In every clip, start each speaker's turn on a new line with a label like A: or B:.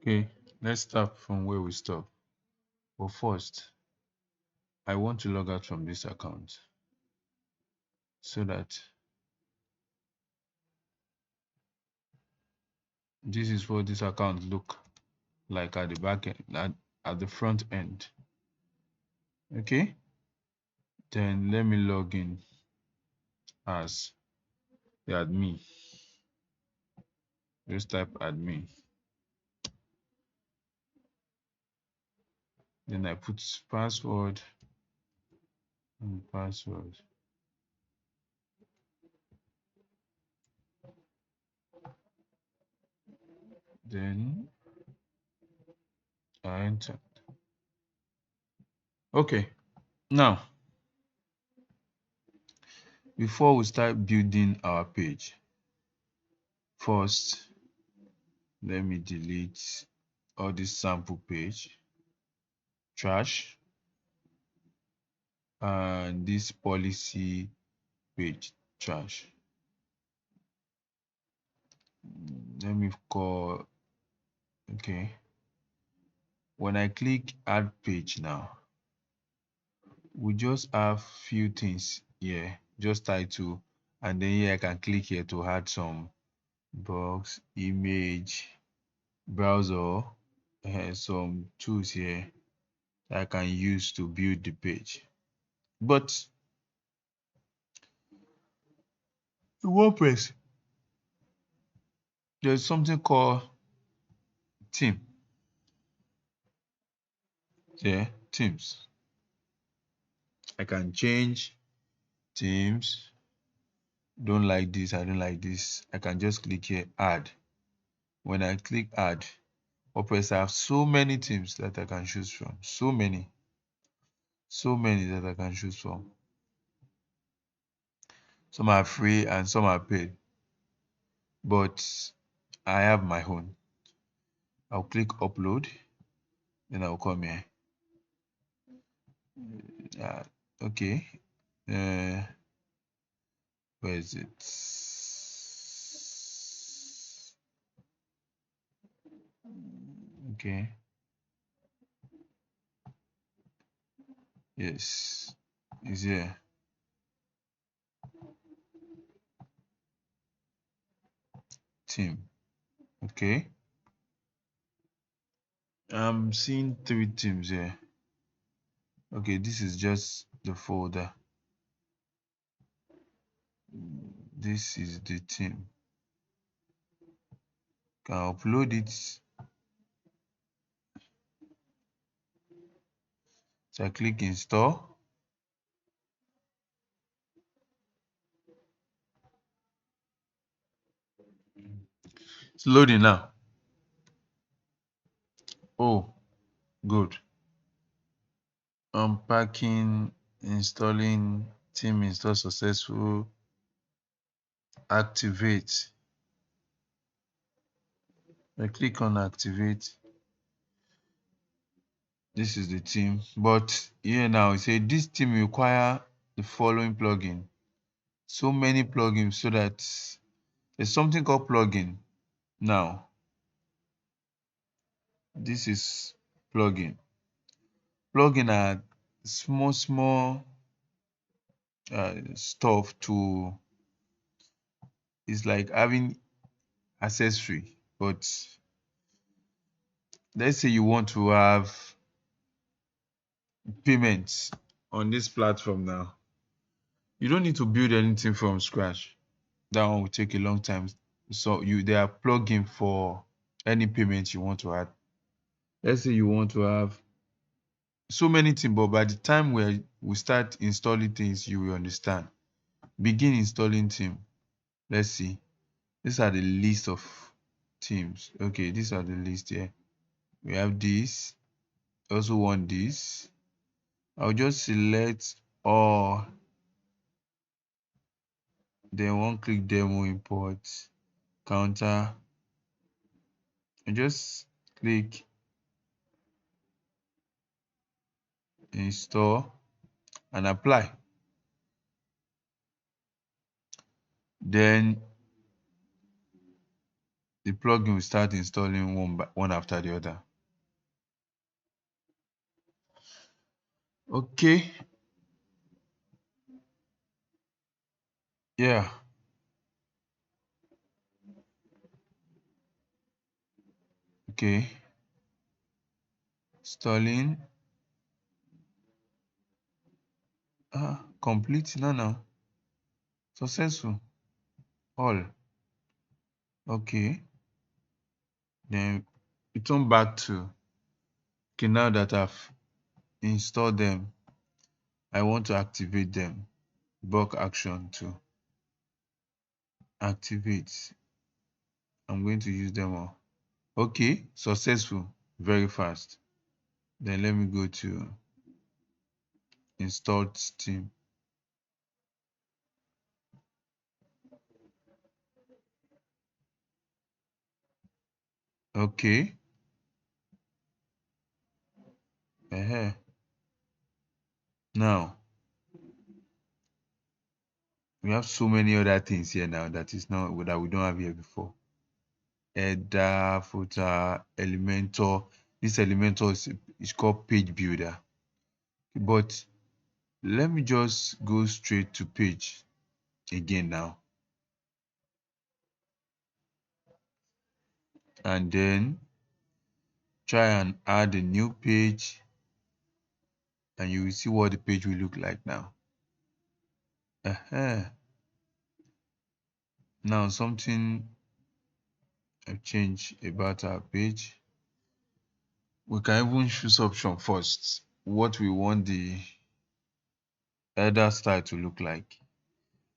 A: Okay, let's start from where we stop. But first, I want to log out from this account so that this is what this account look like at the back end, at the front end. Okay, then let me log in as the admin. Just type admin. Then I put password and password. Then I enter. Okay, now before we start building our page, first let me delete all this sample page, trash, and this policy page, trash. Let me call, okay. When I click add page now, we just have few things here, just title, and then here I can click here to add some box, image, browser, some tools here that I can use to build the page. But in WordPress, there's something called theme. Yeah, themes. I can change themes. Don't like this, I don't like this. I can just click here, add. When I click add, WordPress have so many themes that I can choose from. So many that I can choose from. Some are free and some are paid, but I have my own. I'll click upload, then I'll come here. Okay, where is it? Okay, yes, it's here. Theme. Okay, I'm seeing 3 themes here. Okay, this is just the folder. This is the theme. Can upload it. So I click install. It's loading now. Oh, good. Unpacking, installing, theme install successful. Activate. I click on activate. This is the theme, but here now it says this theme require the following plugin. So many plugins, so that there's something called plugin. Now this is plugin. Plugin are small stuff to, it's like having accessory. But let's say you want to have payments on this platform now, you don't need to build anything from scratch. That one will take a long time. So there are plugin for any payment you want to add. Let's say you want to have so many things, but by the time we start installing things, you will understand. Begin installing theme. Let's see. These are the list of themes. Okay, these are the list here. We have this. Also want this. I'll just select all. Then one click demo import counter. And just click install and apply. Then the plugin will start installing one after the other. Okay. Yeah. Okay. Installing. Complete now. Successful. All. Okay. Then return back to, okay, now that I've installed them, I want to activate them. Bulk action to activate. I'm going to use them all. Okay, successful. Very fast. Then let me go to installed Steam. Okay. Now we have so many other things here now that is not that we don't have here before. Header, footer, Elementor. This Elementor is called page builder. But let me just go straight to page again now. And then try and add a new page, and you will see what the page will look like now. Now something I've changed about our page. We can even choose option first what we want the header style to look like.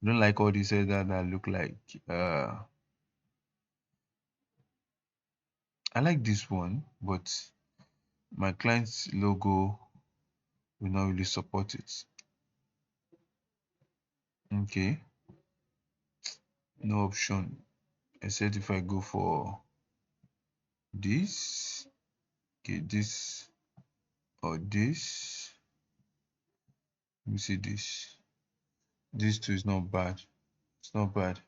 A: I don't like all these header that look like I like this one, but my client's logo will not really support it. Okay, no option except if I go for this. Okay, this or this. Let me see this. This too is not bad. It's not bad.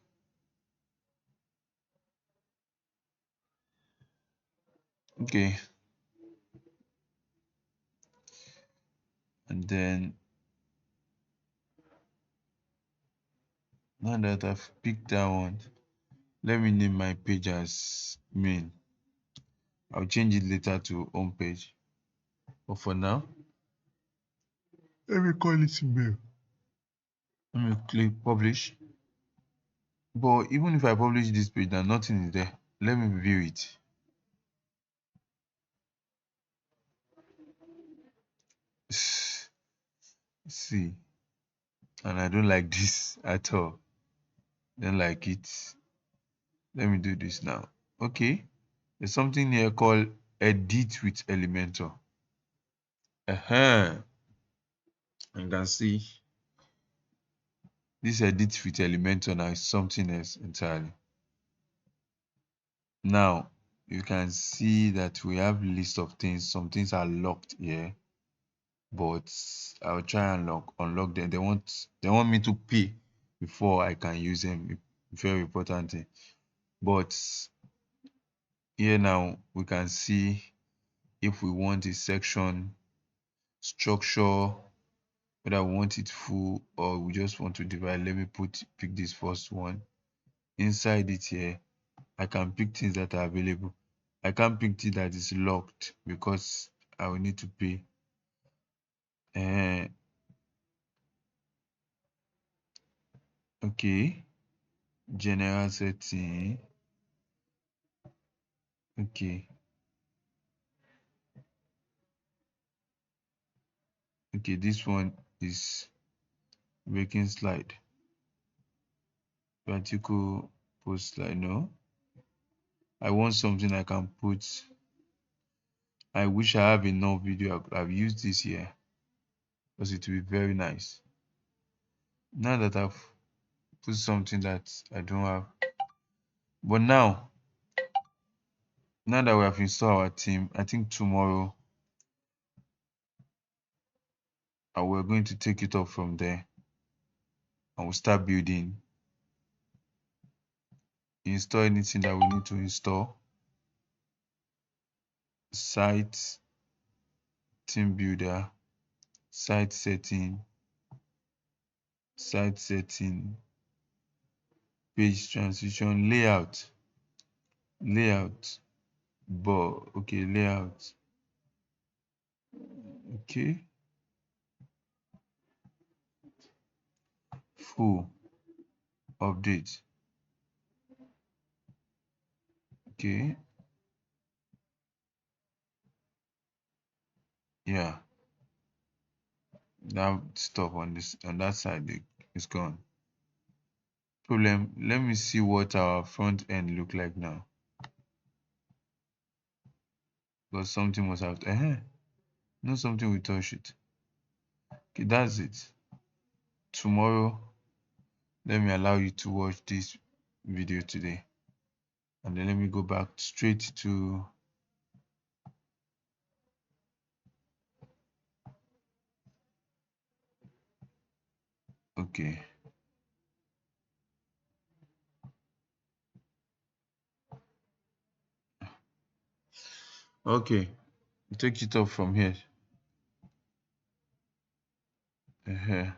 A: Okay, and then now that I've picked that one, let me name my page as main. I'll change it later to home page, but for now let me call it mail. Let me click publish. But even if I publish this page and nothing is there, let me view it. See, and I don't like this at all. Don't like it. Let me do this now. Okay, there's something here called edit with Elementor. You can see this edit with Elementor now is something else entirely. Now you can see that we have list of things. Some things are locked here, but I'll try and unlock them. They want me to pay before I can use them. Very important thing. But here now we can see if we want a section structure, whether we want it full or we just want to divide. Let me pick this first one. Inside it here, I can pick things that are available. I can't pick it that is locked because I will need to pay. Okay, general setting. Okay, this one is breaking slide, vertical post slide. No, I want something I can put. I wish I have enough video. I could have used this here because it will be very nice. Now that I've put something that I don't have, but now that we have installed our theme, I think tomorrow we're going to take it up from there and we'll start building install anything that we need to install. Site, team builder, site setting, site setting, page transition, layout, but okay, layout. Okay, full update. Okay, yeah, that stuff on this on that side is gone. Problem. Let me see what our front end look like now. Because something must have. No, something will touch it. Okay, that's it. Tomorrow, let me allow you to watch this video today, and then let me go back straight to. Okay. Okay, take it up from here. uh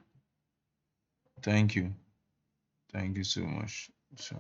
A: Thank you. Thank you so much. So.